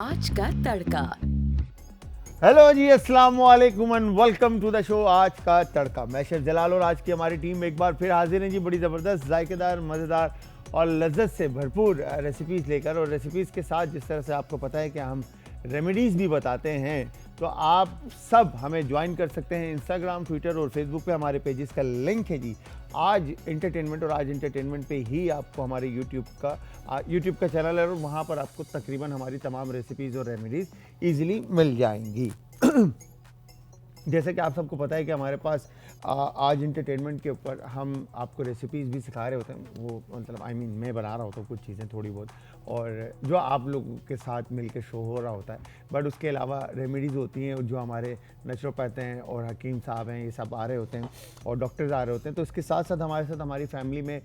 आज का तड़का। हेलो जी, अस्सलाम वालेकुम and welcome to the show आज का तड़का। मैं शेफ जलाल और आज की हमारी टीम एक बार फिर हाजिर है जी, बड़ी ज़बरदस्त, जायकेदार, मज़ेदार और लज्जत से भरपूर रेसिपीज़ लेकर। और रेसिपीज़ के साथ जिस तरह से आपको पता है कि हम रेमेडीज़ भी बताते हैं, तो आप सब हमें ज्वाइन कर सकते हैं इंस्टाग्राम, ट्विटर और फेसबुक पे। हमारे पेजेस का लिंक है जी आज एंटरटेनमेंट, और आज एंटरटेनमेंट पे ही आपको हमारे यूट्यूब का चैनल है और वहाँ पर आपको तकरीबन हमारी तमाम रेसिपीज़ और रेमेडीज़ ईज़िली मिल जाएंगी। जैसे कि आप सबको पता है कि हमारे पास आज एंटरटेनमेंट के ऊपर हम आपको रेसिपीज़ भी सिखा रहे होते हैं। वो मतलब मैं बना रहा होता हूँ कुछ चीज़ें थोड़ी बहुत, और जो आप लोगों के साथ मिलकर शो हो रहा होता है। बट उसके अलावा रेमेडीज़ होती हैं जो हमारे नेचुरोपैथ हैं और हकीम साहब हैं, ये सब आ रहे होते हैं और डॉक्टर्स आ रहे होते हैं। तो इसके साथ साथ हमारी फैमिली में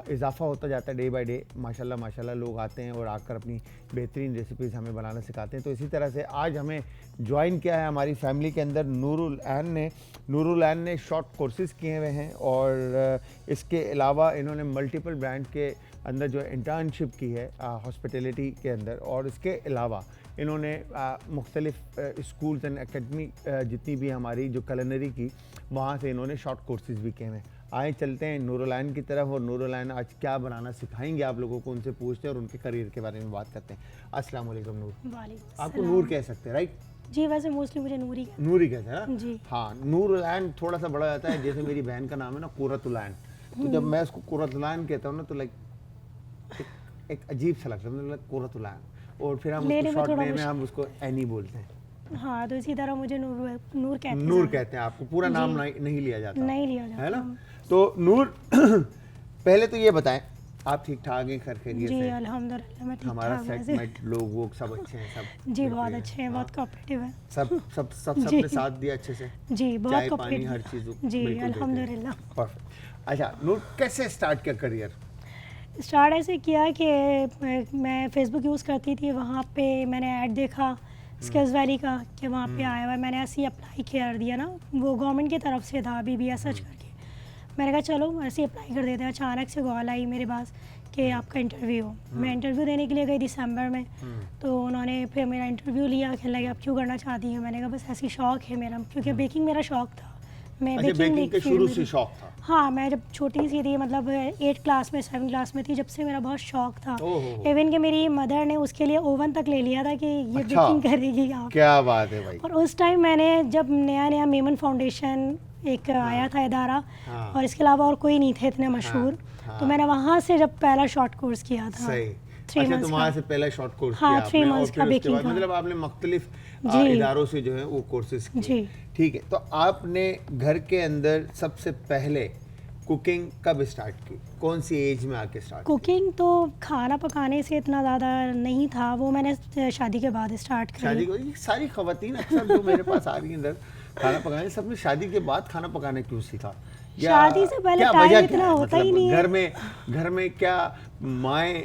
इजाफा होता जाता है डे बाई डे। माशाल्लाह लोग आते हैं और आकर अपनी बेहतरीन रेसिपीज़ हमें बनाना सिखाते हैं। तो इसी तरह से आज हमें ज्वाइन किया है हमारी फैमिली के अंदर नूरुल ऐन ने शॉर्ट कोर्सेज़ किए हुए हैं, और इसके अलावा इन्होंने मल्टीपल ब्रांड के अंदर जो इंटर्नशिप की है हॉस्पिटैलिटी के अंदर, और इसके अलावा इन्होंने मुख्तलिफ स्कूल्स एंड एकेडमी जितनी भी हमारी जो culinary की, वहाँ से इन्होंने शॉर्ट कोर्सेज़ भी किए हैं। आए चलते हैं नूरुल ऐन की तरफ, और नूरुल ऐन आज क्या बनाना सिखाएंगे आप लोगों को, उनसे पूछते हैं और उनके करियर के बारे में बात करते हैं। अस्सलाम वालेकुम नूर। वालेकुम आपको नूर कह सकते हैं, राइट? जी, वैसे मोस्टली मुझे नूरी नूरी कहते हैं ना? जी हाँ, नूरुल ऐन थोड़ा सा बड़ा जाता है। जैसे मेरी बहन का नाम है ना कुर्रतुल ऐन, तो जब मैं उसको कुर्रतुल ऐन कहता हूँ ना, तो लाइक एक अजीब सा लगता है, मतलब कुर्रतुल ऐन। और फिर हम उसको शॉर्ट में हम उसको एनी बोलते हैं। हाँ, तो इसी तरह मुझे नूर कहते हैं। आपको पूरा नाम नहीं लिया जाता, नहीं लिया जाता है ना? तो नूर पहले तो ये बताएं, आप ठीक ठाक हैं? घर खैरियत जी से? अल्हम्दुलिल्लाह मैं ठीक हमारा ठाक हूँ। सेगमेंट लोग वो सब अच्छे हैं? सब जी बहुत अच्छे हैं, बहुत कोऑपरेटिव हैं। सबने साथ दिया अच्छे से? जी बहुत चाय पानी कोऑपरेटिव, हर चीज़ जी बिल्कुल अल्हम्दुलिल्लाह। परफेक्ट। अच्छा नूर, कैसे स्टार्ट किया करियर? स्टार्ट ऐसे किया कि मैं फेसबुक यूज़ करती थी, वहाँ पे मैंने ऐड देखा स्किल्स वैली का कि वहाँ पे आया हुआ है। मैंने ऐसे ही अप्लाई कर दिया ना, वो गवर्नमेंट की तरफ से था, BBS सर्च करके। मैंने कहा चलो ऐसे ही अप्लाई कर देते हैं। अचानक से कॉल आई मेरे पास कि आपका इंटरव्यू हो। मैं इंटरव्यू देने के लिए गई दिसंबर में, तो उन्होंने फिर मेरा इंटरव्यू लिया। कहने लगे आप क्यों करना चाहती हैं? मैंने कहा बस ऐसी शौक है मेरा, क्योंकि बेकिंग मेरा शौक था। मैं बेकिंग के शुरू से शौक था? हाँ, मैं जब छोटी सी थी, मतलब 8 क्लास में 7 क्लास में थी, जब से मेरा बहुत शौक था। इवन कि मेरी मदर ने उसके लिए ओवन तक ले लिया था कि ये बेकिंग करेगी आप। क्या बात है भाई। और उस टाइम मैंने जब नया मेमन फाउंडेशन एक आया था इदारा, और इसके अलावा और कोई नहीं थे इतने मशहूर, तो मैंने वहाँ से जब पहला शॉर्ट कोर्स किया था। सही। अच्छा, तो वहाँ से पहला शॉर्ट कोर्स किया हाँ, आपने, 3 मंथ्स का बेकिंग का। मतलब आपने मुख्तलिफ इदारों से जो है वो कोर्सेज किए। ठीक है, तो आपने घर के अंदर सबसे पहले कुकिंग कब स्टार्ट की? कौन सी एज में आके स्टार्ट? कुकिंग तो खाना पकाने से इतना ज़्यादा नहीं था, वो मैंने शादी के बाद स्टार्ट करी। शादी को सारी खवातीन अक्सर जो मेरे पास आ रही हैं इधर खाना पकाने, सबने शादी के बाद खाना पकाना क्यों सीखा? शादी से पहले टाइम इतना होता ही नहीं है। घर में क्या माएँ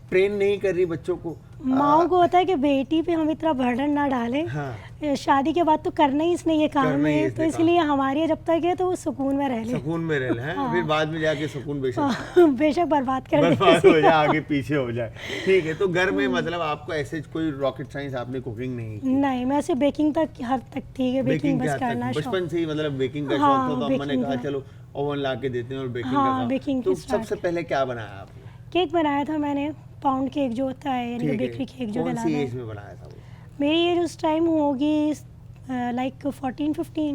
ट्रेन नहीं कर रही बच्चों को? माओ को होता है कि बेटी पे हम इतना बर्डन ना डालें। हाँ। शादी के बाद तो करना ही इसने ये काम है, तो इसलिए हमारी जब तक है तो वो सुकून में रह ले। सुकून में रह ले, हैं? फिर बाद में जाके सुकून बेशक बर्बाद कर हो जाए, आगे पीछे हो जाए। ठीक है, तो घर में मतलब आपको ऐसे कोई रॉकेट साइंस आपने कुकिंग नहीं की? नहीं, मैं सिर्फ बेकिंग तक हद तक थी कि बेकिंग बस करना। बचपन से ही मतलब बेकिंग का शौक था, तो मैंने कहा चलो ओवन ला के देते हैं और बेकिंग का काम। तो सबसे पहले क्या बनाया आपने? केक बनाया था मैंने, पाउंड केक जो होता है, यानी बेकरी केक जो कहलाता है। कौन सी एज में बनाया था वो? मेरी एज उस टाइम होगी लाइक 14-15 की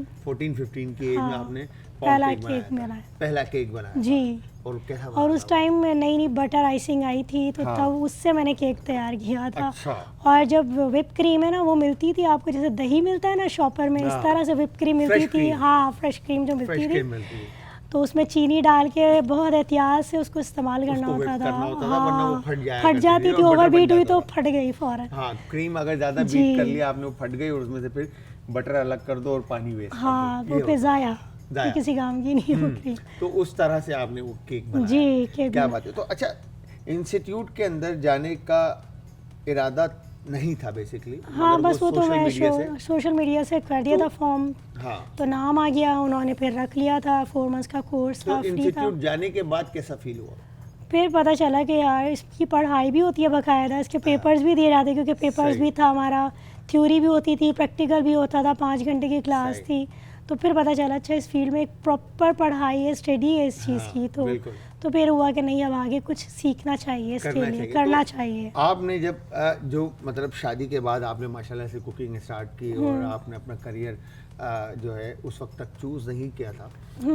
एज में आपने पहला केक बनाया? पहला केक बनाया जी। और कैसा? और उस टाइम में नई बटर आइसिंग आई थी, तो तब उससे मैंने केक तैयार किया था। अच्छा। और जब व्हिप क्रीम है ना, वो मिलती थी आपको, जैसे दही मिलता है ना शॉपर में, इस तरह से व्हिप क्रीम मिलती थी। हाँ, फ्रेश क्रीम जो मिलती थी, तो उसमें चीनी डाल के बहुत एहतियात से उसको इस्तेमाल करना होता था। वरना वो फट जाती थी, ओवरबीट हुई तो फट गई फौरन। हाँ, क्रीम अगर ज्यादा बीट कर लिया आपने, वो फट गई, और उसमें से फिर बटर अलग कर दो और पानी वेस्ट। हाँ, वो फिर जाया किसी काम की नहीं वो क्रीम। तो उस तरह से आपने वो केक बनाया? जी, केक। क्या बात है। तो अच्छा, इंस्टीट्यूट के अंदर जाने का इरादा नहीं था बेसिकली? हाँ, बस वो तो मैं सोशल मीडिया से कर दिया था फॉर्म। हाँ, तो नाम आ गया, उन्होंने फिर रख लिया था। 4 मंथ्स का कोर्स था, फ्री था। इंस्टीट्यूट जाने के बाद कैसा फील हुआ? फिर पता चला कि यार इसकी पढ़ाई भी होती है बाकायदा, इसके पेपर्स भी दिए जाते हैं, क्योंकि पेपर्स सही। भी था हमारा, थ्योरी भी होती थी, प्रैक्टिकल भी होता था, 5 घंटे की क्लास सही। थी। तो फिर पता चला अच्छा इस फील्ड में एक प्रॉपर पढ़ाई है, स्टडी है इस चीज़ हाँ, की। बिल्कुल। तो फिर हुआ कि नहीं, अब आगे कुछ सीखना चाहिए, इसके करना लिए चाहिए। करना तो चाहिए। आपने जब जो मतलब शादी के बाद आपने माशाल्लाह से कुकिंग स्टार्ट की और आपने अपना करियर जो है उस वक्त तक चूज नहीं किया था,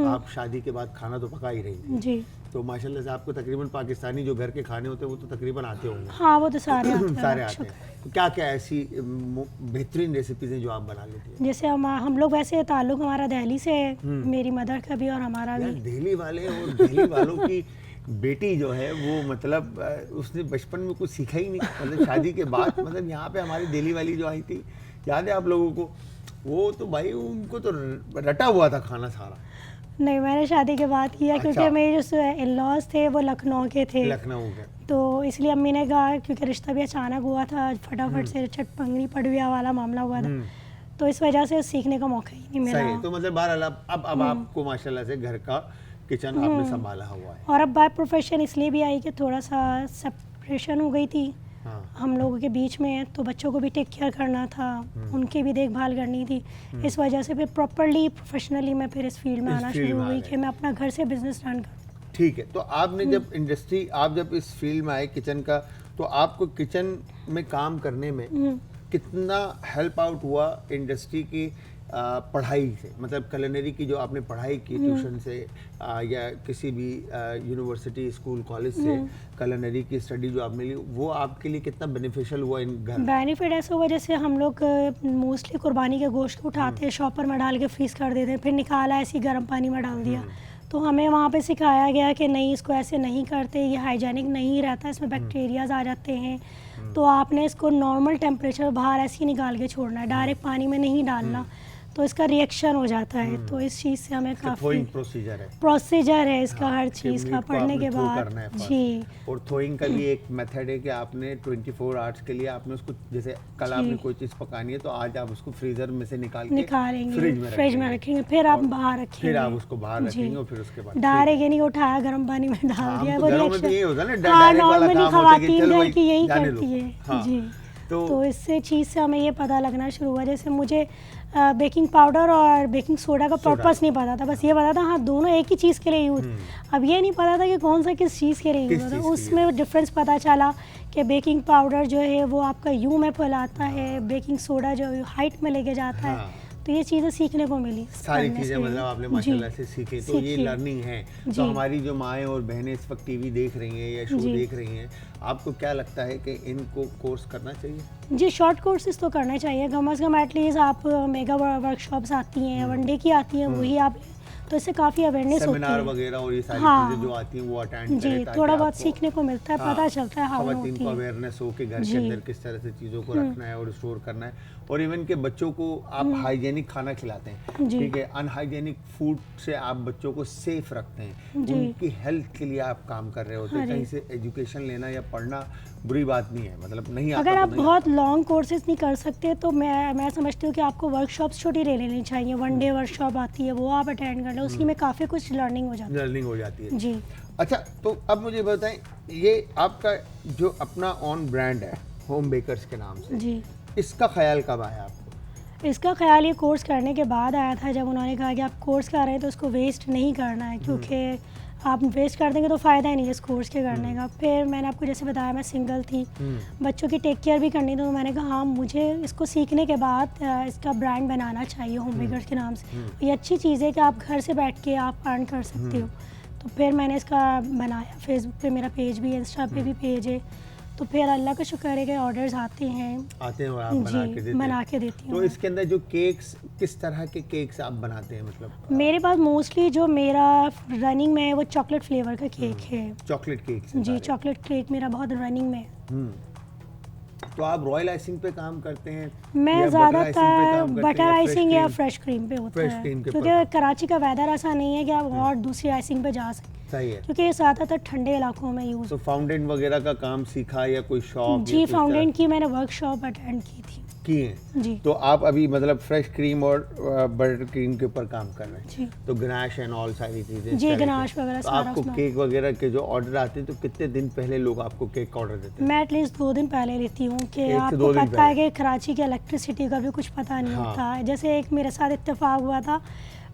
आप शादी के बाद खाना तो पका ही रही थी, जी तो माशाल्लाह से आपको तकरीबन पाकिस्तानी जो घर के खाने होते हैं वो तो तकरीबन आते होंगे। हाँ, वो तो सारे आते हैं, सारे आते शुक्र। हैं। तो क्या क्या ऐसी बेहतरीन रेसिपीज हैं जो आप बना लेती हैं? जैसे हम लोग वैसे ताल्लुक हमारा दिल्ली से है, मेरी मदर का भी और हमारा यार भी। दिल्ली वाले और दिल्ली वालों की बेटी जो है वो मतलब उसने बचपन में कुछ सीखा ही नहीं, मतलब शादी के बाद मतलब यहाँ पे हमारी दिल्ली वाली जो आई थी, याद है आप लोगों को, वो तो भाई उनको तो रटा हुआ था खाना सारा। नहीं, मैंने शादी के बाद किया, क्योंकि अच्छा। मेरे जो इन-लॉज थे वो लखनऊ के थे, लखनऊ के। तो इसलिए अम्मी ने कहा, क्योंकि रिश्ता भी अचानक हुआ था, फटाफट से चटपंगड़ी पड़ुआ वाला मामला हुआ था, तो इस वजह से सीखने का मौका ही नहीं मिला। सही है। तो मतलब बहरहाल अब आपको माशाल्लाह से घर का किचन आपने संभाला हुआ है। और अब बाय प्रोफेशन इसलिए भी आई कि थोड़ा सा सेपरेशन हो गई थी हाँ। हम लोगों के बीच में, तो बच्चों को भी टेक केयर करना था, उनकी भी देखभाल करनी थी, इस वजह से फिर प्रॉपरली प्रोफेशनली मैं फिर इस फील्ड में इस आना फील्ड शुरू में आ हुई गए। कि मैं अपना घर से बिजनेस रन करूँ। ठीक है। तो आपने जब आप जब इस फील्ड में आए किचन का, तो आपको किचन में काम करने में कितना हेल्प आउट हुआ इंडस्ट्री की पढ़ाई से, मतलब culinary की जो आपने पढ़ाई की ट्यूशन से या किसी भी यूनिवर्सिटी स्कूल कॉलेज से culinary की स्टडी जो आप मिली, वो आपके लिए कितना बेनिफिशियल हुआ इन घर? बेनिफिट ऐसा हुआ, जैसे हम लोग मोस्टली कुर्बानी के गोश्त को उठाते हैं, शॉपर में डाल के फ्रीज कर देते हैं, फिर निकाला ऐसे ही गर्म पानी में डाल दिया, तो हमें वहाँ पे सिखाया गया कि नहीं, इसको ऐसे नहीं करते, ये हाइजेनिक नहीं रहता, इसमें बैक्टीरियाज आ जाते हैं, तो आपने इसको नॉर्मल टेम्परेचर बाहर ऐसे ही निकाल के छोड़ना है, डायरेक्ट पानी में नहीं डालना, तो इसका रिएक्शन हो जाता है। तो इस चीज़ से हमें काफ़ी थ्रोइंग प्रोसीजर है। प्रोसीजर है इसका, हर कि चीज़ meat का को पढ़ने आपने के throw बाद। करना है first। जी और थ्रोइंग का भी एक मेथड है कि आपने 24 आवर्स के लिए आपने उसको, जैसे कल आपने कोई चीज़ पकानी है तो आज आप उसको फ्रीजर में से निकाल के निकालेंगे, फ्रिज में रखेंगे, फिर आप और बाहर रखेंगे, फिर आप उसको बाहर जी। रखेंगे और फिर उसके बाद डायरेक्ट ये नहीं उठाया गर्म पानी में डाल हाँ, दिया, हम वो तो घरों में तो रिएक्शन। यही होता है ना, हाँ, डायरेक्ट वाला नॉर्मली काम होता है कि खवातीन चलो घर भाई की यही जाने करती लो। है। हाँ। जी, तो तो इससे चीज़ से हमें ये पता लगना शुरू हुआ, जैसे मुझे बेकिंग पाउडर और बेकिंग सोडा का पर्पस नहीं पता था, बस ये पता था हाँ दोनों एक ही चीज़ के लिए यूज़, अब ये नहीं पता था कि कौन सा किस चीज़ के लिए किस यूज़ होता चीज़ है। के लिए। उसमें डिफरेंस पता चला कि बेकिंग पाउडर जो है वो आपका यू में फैलाता है, बेकिंग सोडा जो है हाइट में लेके जाता है, हाँ। तो ये चीज़ें सीखने को मिली सारी करने चीज़ें से। मतलब आपने जी, माशाल्लाह से सीखी, तो ये सीखी। लर्निंग है। तो जी। हमारी जो माएँ और बहनें इस वक्त टीवी देख रही हैं या शो जी। देख रही हैं, आपको क्या लगता है कि इनको कोर्स करना चाहिए? जी, शॉर्ट कोर्सेज तो करने चाहिए, कम अज़ कम एटलीस्ट आप मेगा वर्कशॉप्स आती हैं, वनडे की आती हैं, वही आप, तो इससे काफ़ी अवेयरनेस होती सेमिनार है। वगैरह और ये सारी हाँ। चीज़ें जो आती हैं वो अटेंड जी, करें, ताकि थोड़ा बहुत आपको- सीखने को मिलता है, हाँ, पता चलता है हाउ खवातीन होती को है। अवेयरनेस हो कि घर के जी। अंदर किस तरह से चीज़ों को रखना है और स्टोर करना है, और इवन के बच्चों को आप हाइजेनिक खाना खिलाते हैं, जी। ठीक है, अनहाइजेनिक फूड से आप बच्चों को सेफ रखते हैं, जी। उनकी हेल्थ के लिए आप काम कर रहे होते हैं। हाँ जी। कहीं से एजुकेशन लेना या पढ़ना बुरी बात नहीं है, मतलब नहीं आता अगर तो आप नहीं बहुत लॉन्ग कोर्सेज नहीं कर सकते तो मैं समझती हूँ कि आपको वर्कशॉप्स छोटी ले लेनी चाहिए, वन डे वर्कशॉप आती है वो आप अटेंड कर लें, उसी में काफ़ी कुछ लर्निंग हो जाती लर्निंग हो जाती है। है। जी अच्छा, तो अब मुझे बताएं, ये आपका जो अपना ऑन ब्रांड है होम बेकर्स के नाम से, जी, इसका ख्याल कब आया आपको? इसका ख्याल ये कोर्स करने के बाद आया था, जब उन्होंने कहा कि आप कोर्स कर रहे हैं तो उसको वेस्ट नहीं करना है, क्योंकि आप वेस्ट कर देंगे तो फ़ायदा ही नहीं है इस कोर्स के करने का। फिर मैंने आपको जैसे बताया मैं सिंगल थी, बच्चों की टेक केयर भी करनी, तो मैंने कहा हाँ मुझे इसको सीखने के बाद इसका ब्रांड बनाना चाहिए होम बेकर्स के नाम से। ये अच्छी चीज़ है कि आप घर से बैठ के आप अर्न कर सकते हो। तो फिर मैंने इसका बनाया, फेसबुक पे मेरा पेज भी है, इंस्टा पे भी पेज है, तो फिर अल्लाह का शुक्र है कि ऑर्डर्स आते हैं और आप बना के देते हैं? बना के देती तो हूँ। इसके अंदर जो केक्स, किस तरह के केक्स आप बनाते हैं, मतलब मेरे पास मोस्टली जो मेरा रनिंग में है वो चॉकलेट फ्लेवर का केक है। Chocolate cakes? जी, चॉकलेट केक मेरा बहुत रनिंग में है। तो आप रॉयल आइसिंग पे काम करते हैं मैं या बटर आइसिंग पे ज़्यादातर काम करते बटर हैं आइसिंग fresh या cream? फ्रेश क्रीम पे होता Fresh है, cream के क्योंकि ऊपर। कराची का वेदर ऐसा नहीं है कि आप और दूसरी आइसिंग पे जा सकें। सही है। क्योंकि ये ज़्यादातर ठंडे इलाकों में यूज़। तो फाउंटेन वगैरह का काम सीखा या कोई शॉप? जी, फाउंटेन की मैंने वर्कशॉप अटेंड की थी। की है जी। तो आप अभी मतलब फ्रेश क्रीम और बटर क्रीम के ऊपर काम कर रहे हैं? जी। तो गनाश एंड ऑल सारी चीजें? जी, गनाश वगैरह तो सारा आपको उसमें। केक वगैरह के जो ऑर्डर आते हैं तो कितने दिन पहले लोग आपको केक का ऑर्डर देते हैं? मैं एटलीस्ट 2 दिन पहले लेती हूँ कि 1 से आपको 2 दिन पता है पहले। कि कराची की इलेक्ट्रिसिटी का भी कुछ पता नहीं हाँ। होता है। जैसे एक मेरे साथ इत्तेफाक हुआ था,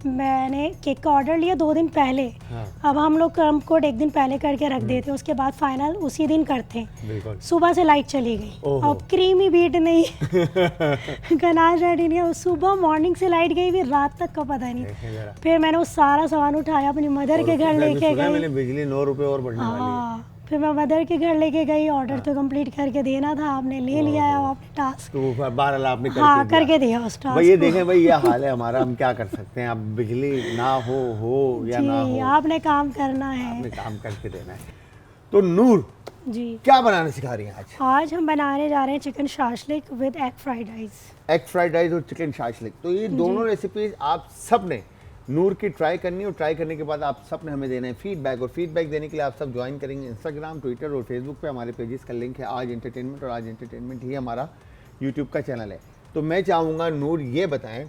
मैंने केक का ऑर्डर लिया 2 दिन पहले। हाँ। अब हम लोग क्रम कोड 1 दिन पहले करके रख देते हैं, उसके बाद फाइनल उसी दिन करते हैं। बिल्कुल। सुबह से लाइट चली गई, ओहो। अब क्रीम ही बीट नहीं गनाश रेडी नहीं है। सुबह मॉर्निंग से लाइट गई, फिर रात तक का पता नहीं। देखें जरा। फिर मैंने वो सारा सामान उठाया, अपनी मदर के घर लेके मैंने गई। बिजली 9 रुपए और बढ़ने वाली है। हाँ, फिर मैं मदर के घर लेके गई। ऑर्डर तो कंप्लीट करके देना था, आपने ले लिया है आपने टास्क। तो वो 12 आपने करके हाँ, दिया। करके दिया उस टास्क भाई ये को। देखें भाई, ये हाल है हमारा, हम क्या कर सकते हैं? अब बिजली ना हो या ना जी, हो, आपने काम करना है। आपने काम करके देना है। तो नूर, जी, क्या बनाना सिखा रही हैं आज? आज हम बनाने जा रहे हैं chicken shashlik with egg fried rice. Egg fried rice और चिकन शाशलिक। तो ये दोनों रेसिपीज आप सब ने नूर की ट्राई करनी, और ट्राई करने के बाद आप सब ने हमें देना है फीडबैक, और फीडबैक देने के लिए आप सब ज्वाइन करेंगे इंस्टाग्राम, ट्विटर और फेसबुक पे। हमारे पेजेस का लिंक है आज एंटरटेनमेंट, और आज एंटरटेनमेंट ही हमारा यूट्यूब का चैनल है। तो मैं चाहूँगा नूर ये बताएं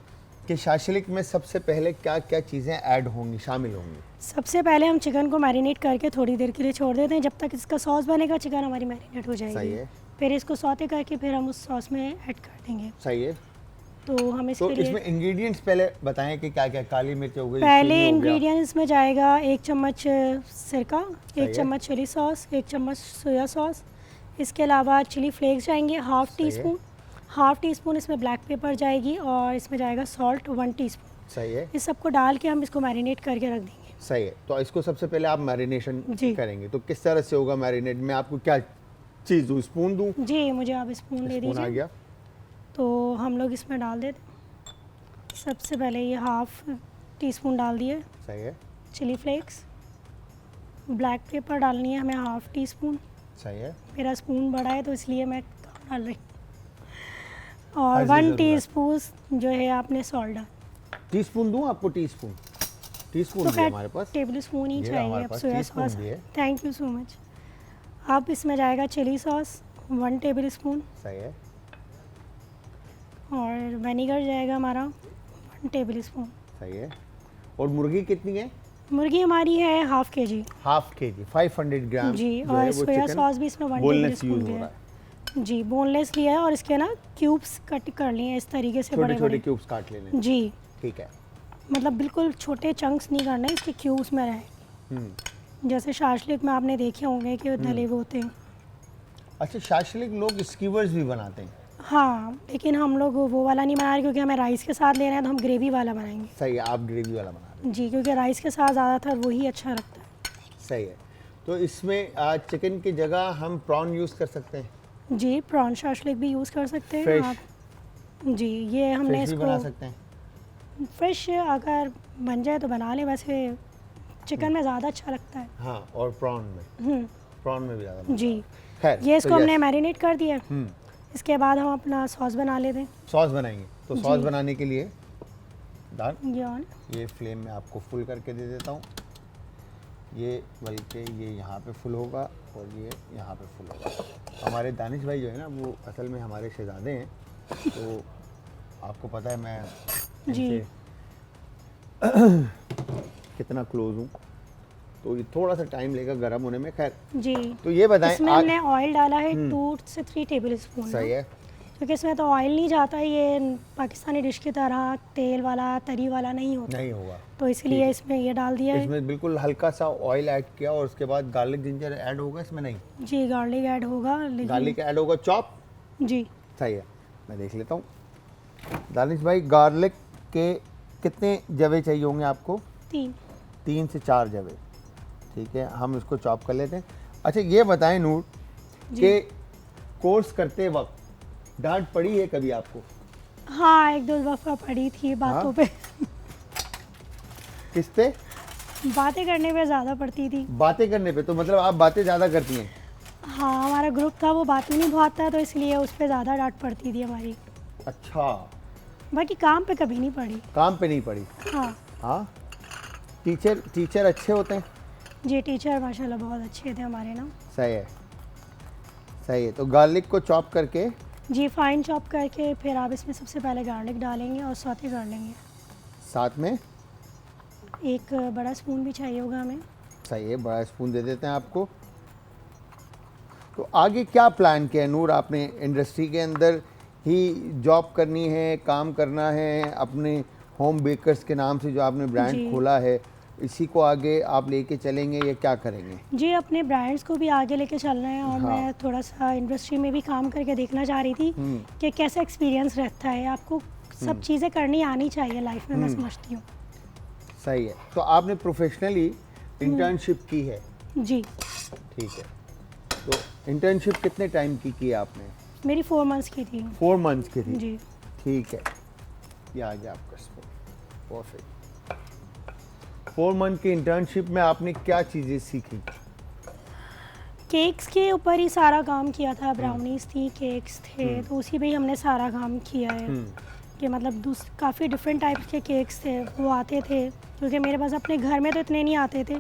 कि शाशलिक में सबसे पहले क्या क्या चीज़ें ऐड होंगी, शामिल होंगी? सबसे पहले हम चिकन को मैरिनेट करके थोड़ी देर के लिए छोड़ देते हैं। जब तक इसका सॉस बनेगा, चिकन हमारी मैरिनेट हो सही जाएगी। है। फिर इसको सौते करके फिर हम उस सॉस में ऐड कर देंगे। सही है। तो हम तो इसके लिए इसमें इंग्रेडिएंट्स पहले बताएं कि क्या क्या? काली मिर्च हो गई, पहले चीनी हो गया। इंग्रेडिएंट्स में जाएगा 1 चम्मच सिरका, सही 1 है। चम्मच चिली सॉस, 1 चम्मच सोया सॉस। इसके अलावा चिली फ्लेक्स जाएंगे हाफ सही टी है। स्पून। हाफ टी स्पून इसमें ब्लैक पेपर जाएगी, और इसमें जाएगा सॉल्ट 1 टीस्पून। सही है। इस सबको डाल के हम इसको मैरिनेट करके रख देंगे। सही है। तो इसको सबसे पहले आप मैरिनेशन जी। करेंगे, तो किस तरह से होगा मैरिनेट? में आपको क्या चीज़ दूँ? स्पून दूँ? जी, मुझे आप स्पून दे स्पून आ दीजिए। गया। तो हम लोग इसमें डाल देते हैं। सबसे पहले ये हाफ टी स्पून डाल दिए सही है। Chilli flakes. ब्लैक पेपर डालनी है हमें हाफ टी स्पून। सही है। मेरा स्पून बड़ा है तो इसलिए मैं कम डाल रही हूँ। और हर 1 चीज़ टीस्पून जो है आपने सॉल्ट डाल। टीस्पून दूँ आपको? टीस्पून टीस्पून तो भी है हमारे पास। टेबल स्पून ही ये चाहिए। हमारे अब पास सोया teaspoon सॉस, भी है। Thank you so much. अब इसमें जाएगा चिली सॉस 1 टेबल स्पून, सही है। और विनेगर जाएगा हमारा 1 टेबल स्पून। सही है। और मुर्गी कितनी है? मुर्गी हमारी है हाफ के जी। हाफ के जी, 500 ग्राम। जी, जो है और वो सोया chicken सॉस भी इसमें 1 टेबल boneless स्पून यूज हो है। रहा है। जी, बोनलेस लिया है, और इसके ना क्यूब्स कट कर लिए हैं इस तरीके से, छोटे बड़े छोटे बड़े। क्यूब्स काट लेने हैं। जी, ठीक है। मतलब बिल्कुल छोटे चंक्स नहीं करने, इसके क्यूब्स में रहे। हम्म। जैसे शाशलिक में आपने देखे होंगे कि धले हुए होते हैं। अच्छा, शाशलिक लोग स्कीवर्स भी बनाते हैं? हाँ, लेकिन हम लोग वो वाला नहीं बना रहे क्योंकि हमें राइस के साथ लेना है, तो हम ग्रेवी वाला बनाएंगे। सही है, आप ग्रेवी वाला बना रहे जी, क्योंकि राइस के साथ ज़्यादातर वही अच्छा लगता है। हैं। सही है। तो इसमें चिकन की जगह हम प्रॉन यूज़ कर सकते हैं? जी, प्रॉन शाशलिक भी यूज़ कर सकते हैं Fresh? आप। जी, ये हमने फिश भी बना इसको सकते हैं? फ्रेश अगर बन जाए तो बना लें, वैसे चिकन में ज़्यादा अच्छा लगता है। हाँ, और प्रॉन में? हम्म, प्रॉन में भी ज़्यादा मज़ा जी, आता है। खैर, ये इसको तो हमने yes, मैरिनेट कर दिया। हम्म, इसके बाद हम अपना सॉस बना लेते हैं। सॉस बनाएंगे। तो सॉस जी। बनाने के लिए दाल, ये ऑन। ये फ्लेम में आपको फुल करके दे देता हूँ। ये बल्कि ये यहाँ पे फुल होगा, और ये यहाँ पे फुल होगा। हमारे दानिश भाई जो है ना, वो असल में हमारे शहजादे हैं। तो आपको पता है मैं जी। इनसे कितना क्लोज हूँ, तो ये थोड़ा सा टाइम लेगा गर्म होने में। खैर, जी, तो ये बताएं इसमें आज। हमने ऑयल डाला है 2 से 3 टेबल स्पून। सही है। क्योंकि इसमें तो ऑयल नहीं जाता, ये पाकिस्तानी डिश की तरह तेल वाला तरी वाला नहीं होता, नहीं होगा, तो इसलिए इसमें ये डाल दिया है। इसमें बिल्कुल हल्का सा ऑयल ऐड किया, और उसके बाद गार्लिक जिंजर ऐड होगा इसमें? नहीं, जी, गार्लिक ऐड होगा, लेकिन गार्लिक ऐड होगा चॉप। जी, सही है, मैं देख लेता हूँ। दानिश भाई, गार्लिक के कितने जवे चाहिए होंगे आपको? 3 से 4 जवे। ठीक है, हम इसको चॉप कर लेते हैं। अच्छा, ये बताएं नूर कि कोर्स करते वक्त डांट पड़ी है कभी आपको? हाँ, 1-2 दफ़ा पड़ी थी बातों पे। किस पे? बातें करने पे ज़्यादा पड़ती थी। बातें करने पे? तो मतलब आप बातें ज़्यादा करती हैं? हाँ, हमारा ग्रुप था, वो बातें नहीं बहुत था, तो इसलिए उस पर ज़्यादा डांट पड़ती थी हमारी। अच्छा, बाकी काम पे कभी नहीं पड़ी। काम पे नहीं पड़ी? हाँ हाँ। टीचर अच्छे होते हैं? जी टीचर माशाल्लाह बहुत अच्छे थे हमारे ना। सही है, सही है। तो गार्लिक को चॉप करके जी फाइन चॉप करके फिर आप इसमें सबसे पहले गार्लिक डालेंगे और सौते कर लेंगे। साथ में एक बड़ा स्पून भी चाहिए होगा हमें। सही है, बड़ा स्पून दे देते हैं आपको। तो आगे क्या प्लान किया है नूर आपने? इंडस्ट्री के अंदर ही जॉब करनी है, काम करना है, अपने होम बेकर्स के नाम से जो आपने ब्रांड जी। खोला है, इसी को आगे आप लेके चलेंगे या क्या करेंगे? जी अपने ब्रांड्स को भी आगे लेके चलना है और हाँ। मैं थोड़ा सा इंडस्ट्री में भी काम करके देखना चाह रही थी कि कैसा एक्सपीरियंस रहता है। आपको सब चीज़ें करनी आनी चाहिए लाइफ में, मैं समझती हूँ। सही है। तो आपने प्रोफेशनली इंटर्नशिप की है? जी ठीक है। तो इंटर्नशिप कितने टाइम की है आपने? मेरी 4 मंथ्स की थी। 4 मंथ्स की थी। जी ठीक है, ये आ गया आपका स्पून। परफेक्ट। 4 मंथ की इंटर्नशिप में आपने क्या चीज़ें सीखी? केक्स के ऊपर ही सारा काम किया था। ब्राउनीज थी, केक्स थे, तो उसी पे ही हमने सारा काम किया है कि मतलब काफ़ी डिफरेंट टाइप्स के केक्स थे वो आते थे, क्योंकि मेरे पास अपने घर में तो इतने नहीं आते थे।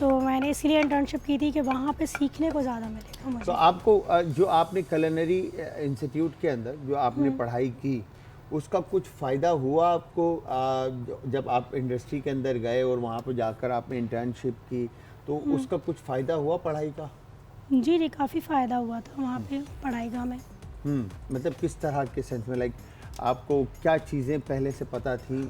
तो मैंने इसीलिए इंटर्नशिप की थी कि वहाँ पे सीखने को ज़्यादा मिलेगा मुझे। तो आपको जो आपने culinary इंस्टीट्यूट के अंदर जो आपने पढ़ाई की, उसका कुछ फ़ायदा हुआ आपको जब आप इंडस्ट्री के अंदर गए और वहाँ पर जाकर आपने इंटर्नशिप की, तो उसका कुछ फ़ायदा हुआ पढ़ाई का? जी जी काफ़ी फ़ायदा हुआ था वहाँ पे पढ़ाई का में। मतलब किस तरह के सेंस में? लाइक आपको क्या चीज़ें पहले से पता थी?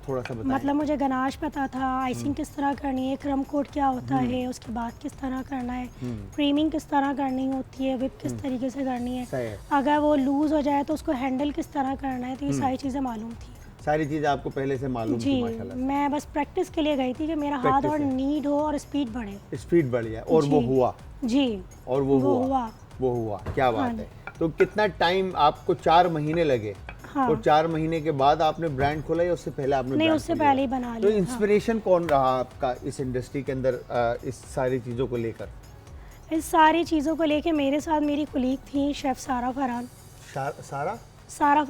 थोड़ा सा बताएं। मतलब मुझे गनाश पता था, आइसिंग किस तरह करनी है, क्रम कोट क्या होता है, उसके बाद किस तरह करना है, क्रीमिंग किस तरह करनी होती है, विप किस तरीके से करनी है, सही है। अगर वो लूज़ हो जाए तो उसको हैंडल किस तरह करना है, तो ये सारी चीज़ें मालूम थी। सारी चीज़ें आपको पहले से मालूम जी थी माशाल्लाह। मैं बस प्रैक्टिस के लिए गई थी कि मेरा हाथ Practice और है। नीड हो और स्पीड बढ़े। स्पीड बढ़ गया और वो जी। हुआ। जी और वो वो हुआ। हुआ। वो हुआ, क्या बात हाँ। है। तो कितना टाइम आपको? 4 महीने लगे। हाँ। और 4 महीने के बाद आपने ब्रांड खोला या उससे पहले आपने नहीं ब्रांड उससे खोला? पहले ही बना तो लिया था। इंस्पिरेशन कौन रहा आपका इस इंडस्ट्री के अंदर इस सारी चीज़ों को लेकर? इस सारी चीज़ों को लेके मेरे साथ मेरी कुलीग थी शेफ़ सारा फरहान। सारा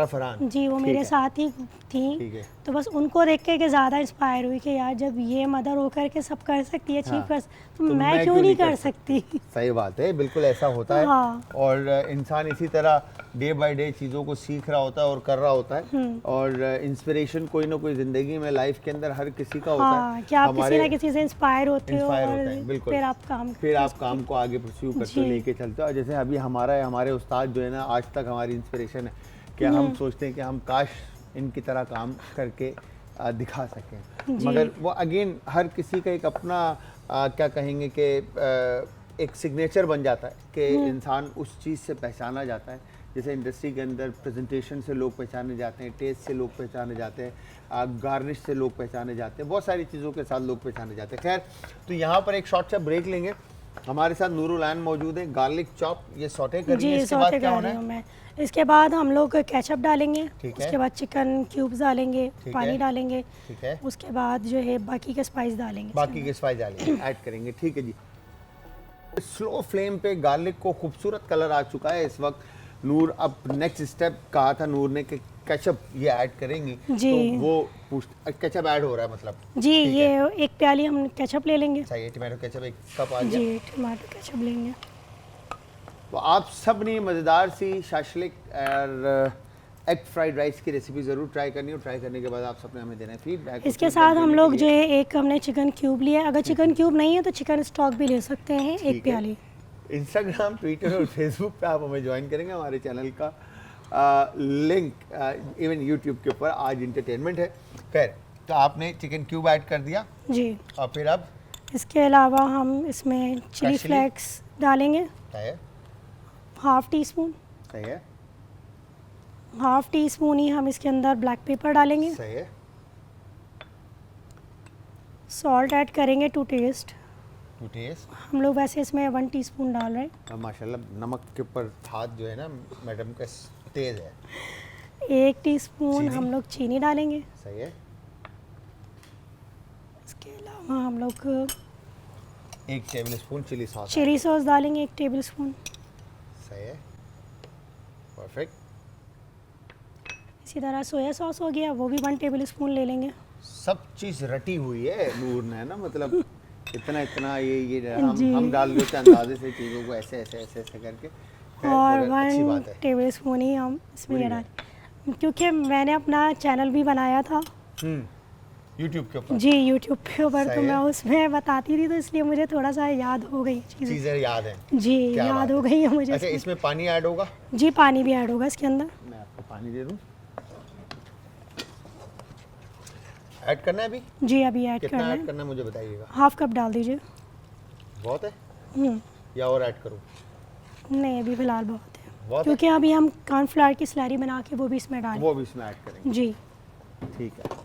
फरहान। जी वो ठीक मेरे है, साथ ही ठीक थी। है। तो बस उनको देख के ज़्यादा इंस्पायर हुई कि यार जब ये मदर होकर के सब कर सकती है, अचीव हाँ। कर, तो तो मैं क्यों नहीं कर सकती। सही बात है, बिल्कुल ऐसा होता है। हाँ। और इंसान इसी तरह डे बाय डे चीज़ों को सीख रहा होता है और कर रहा होता है। और इंस्पिरेशन कोई ना कोई ज़िंदगी में लाइफ के अंदर हर किसी का होता हाँ है। कि आप किसी ना किसी से इंस्पायर होते हो इंस्पायर और होता है, बिल्कुल। फिर आप काम फिर आप काम को आगे परस्यू करते हो, जी। लेके चलते हो। और जैसे अभी हमारे उस्ताद जो है ना, आज तक हमारी इंस्पिरेशन है कि हम सोचते हैं कि हम काश इनकी तरह काम करके दिखा सकें। जी। मगर वो अगेन हर किसी का एक अपना क्या कहेंगे कि एक सिग्नेचर बन जाता है कि इंसान उस चीज़ से पहचाना जाता है। जैसे इंडस्ट्री के अंदर प्रेजेंटेशन से लोग पहचाने जाते हैं, टेस्ट से लोग पहचाने जाते हैं, गार्निश से लोग पहचाने जाते हैं, बहुत सारी चीज़ों के साथ लोग पहचाने जाते हैं। खैर, तो यहाँ पर एक शॉर्ट सा ब्रेक लेंगे। हमारे साथ नूरुल आन मौजूद है। गार्लिक चॉप ये सौटे कर रही है, जी इसके बाद सौते क्या कर होना रही है? हूँ मैं। इसके बाद हम लोग केचप डालेंगे, ठीक है। उसके बाद चिकन क्यूब्स डालेंगे, ठीक पानी है। डालेंगे, ठीक है। उसके बाद जो है बाकी के स्पाइस डालेंगे। बाकी के स्पाइस डालेंगे, ऐड करेंगे। ठीक है जी। स्लो फ्लेम पे गार्लिक को खूबसूरत कलर आ चुका है इस वक्त। नूर अब नेक्स्ट स्टेप कहा था नूर ने कि केचप ये ऐड करेंगी। जी। तो वो केचप ऐड हो रहा है मतलब? जी ठीक ये है। एक प्याली हम केचप ले लेंगे। सही है, टमाटो केचप 1 कप आ गया। जी टमाटो केचप लेंगे। तो आप सब ने मज़ेदार सी शाशलिक और एग फ्राइड राइस की रेसिपी ज़रूर ट्राई करनी, और ट्राई करने के बाद आप सबने हमें देना है फीडबैक। इसके साथ हम लोग जो है एक हमने चिकन क्यूब लिया है, अगर चिकन क्यूब नहीं है तो चिकन स्टॉक भी ले सकते हैं, एक प्याली। इंस्टाग्राम, ट्विटर और फेसबुक पे आप हमें ज्वाइन करेंगे। हमारे चैनल का लिंक इवन यूट्यूब के ऊपर आज इंटरटेनमेंट है। खैर, तो आपने चिकन क्यूब ऐड कर दिया जी। और फिर अब इसके अलावा हम इसमें चिली Actually- फ्लेक्स डालेंगे, सही है, 1/2 टीस्पून। सही है, 1/2 टीस्पून ही हम इसके अंदर ब्लैक पेपर डालेंगे। सही है। सॉल्ट ऐड करेंगे टू टेस्ट। To taste. हम लोग वैसे इसमें 1 टीस्पून डाल रहे हैं। माशाल्लाह नमक के ऊपर हाथ जो है ना मैडम का तेज है। 1 टीस्पून चीनी। हम लोग चीनी डालेंगे। सही है। इसके अलावा हम लोग 1 tablespoon chili sauce. Chili sauce डालेंगे 1 टेबल स्पून। सही है, परफेक्ट। इसी तरह सोया सॉस हो गया, वो भी 1 टेबल स्पून ले लेंगे। सब चीज़ रटी हुई है नूर ने ना, मतलब इतना ये हम जी। हम डाल लेते हैं अंदाजे से चीज़ों को ऐसे ऐसे ऐसे ऐसे करके है, और मगर अच्छी 1 बात है। टेबल स्पून ही हम इसमें पूरी ये डाल, क्योंकि मैंने अपना चैनल भी बनाया था यूट्यूब के ऊपर जी यूट्यूब के ऊपर, तो सही मैं है। उसमें बताती थी, तो इसलिए मुझे थोड़ा सा याद हो गई चीज़ें। चीज़ें याद हैं। जी क्या बात याद है। हो गई है मुझे अच्छा, इसमें पानी ऐड होगा? जी पानी भी ऐड होगा इसके अंदर। मैं आपको पानी दे दूं। ऐड करना है अभी? जी अभी ऐड कितना करना ऐड है, करना है मुझे बताइएगा। हाफ कप डाल दीजिए। बहुत है हम्म, या और ऐड करूं? नहीं अभी फ़िलहाल बहुत है, बहुत है? क्योंकि अभी हम कॉर्नफ्लावर की स्लैरी बना के वो भी इसमें डालें। वो भी इसमें ऐड करेंगे। जी ठीक है।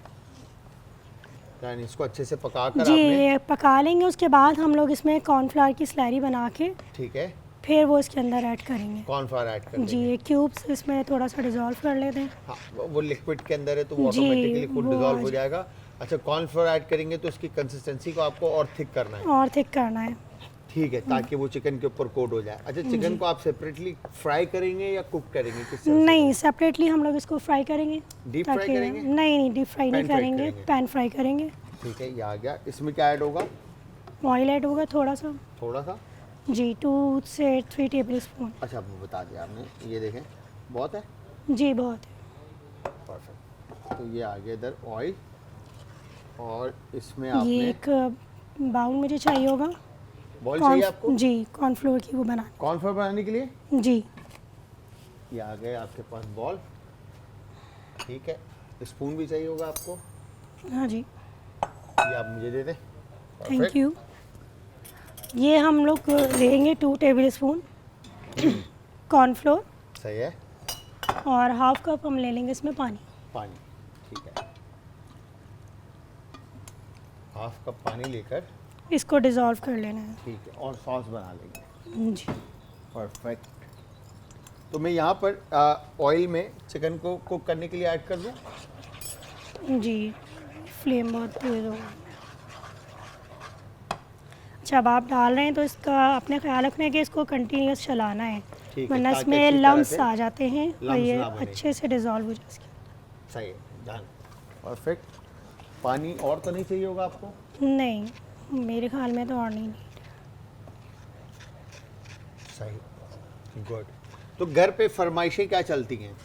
यानी इसको अच्छे से पका कर जी आपने, ये पका लेंगे, उसके बाद हम लोग इसमें कॉर्नफ्लावर की स्लैरी बना के ठीक है, फिर वो इसके अंदर ऐड करेंगे। कॉर्नफ्लावर ऐड कर जी देंगे। ये क्यूब्स इसमें थोड़ा सा डिज़ोल्व कर लेते हैं। हाँ, वो लिक्विड के अंदर है तो वो जी, ऑटोमेटिकली खुद वो डिजॉल्व हो आ जाएगा। अच्छा, कॉर्नफ्लोर ऐड करेंगे तो उसकी कंसिस्टेंसी को आपको और थिक करना है। और थिक करना है। ठीक है, ताकि वो चिकन के ऊपर कोट हो जाए। अच्छा, चिकन को आप सेपरेटली फ्राई करेंगे या कुक करेंगे, किस तरह से? नहीं सेपरेटली हम लोग इसको फ्राई करेंगे। डीप फ्राई ताकि करेंगे? नहीं डीप फ्राई नहीं पैन फ्राई करेंगे, करेंगे। पैन फ्राई करेंगे। ठीक है, ये आ गया। इसमें क्या ऐड होगा? ऑयल ऐड होगा थोड़ा सा थोड़ा सा। जी, 2 से 3 टेबल स्पून। अच्छा, आपको बता दिया आपने। ये देखें, बहुत है। जी बहुत है। परफेक्ट। तो ये आ गया इधर ऑयल, और इसमें ये आपने एक बाउल मुझे चाहिए होगा। बॉल चाहिए आपको जी कॉर्नफ्लोर की वो बना। कॉर्नफ्लोर बनाने के लिए? जी ये आ गए आपके पास बॉल। ठीक है, स्पून भी चाहिए होगा आपको। हाँ जी ये आप मुझे दे दें। Thank Perfect। यू। ये हम लोग लेंगे 2 टेबल स्पून कॉर्नफ्लोर, सही है। और हाफ कप हम ले लेंगे इसमें पानी। पानी, ठीक है। हाफ कप पानी लेकर, इसको डिज़ोल्व कर लेना है। ठीक है, और सॉस बना लेंगे। जी परफेक्ट। तो मैं यहाँ पर ऑयल में चिकन को कुक करने के लिए ऐड कर दूँ। जी फ्लेम बहुत तेज़ होगा। अच्छा अब आप डाल रहे हैं तो इसका अपने ख्याल रखना है कि इसको कंटिन्यूस चलाना है, ठीक है, वरना ताकि इसमें अच्छी तरह लम्स से आ जाते हैं और lumps ये ना बने। अच्छे से डिज़ोल्व हो जाए इसके। सही है, डन। परफेक्ट। पानी और तो नहीं चाहिए होगा आपको? नहीं मेरे ख्याल में तो और नहीं नीड। सही, गुड। तो घर पे फरमाइशें क्या चलती हैं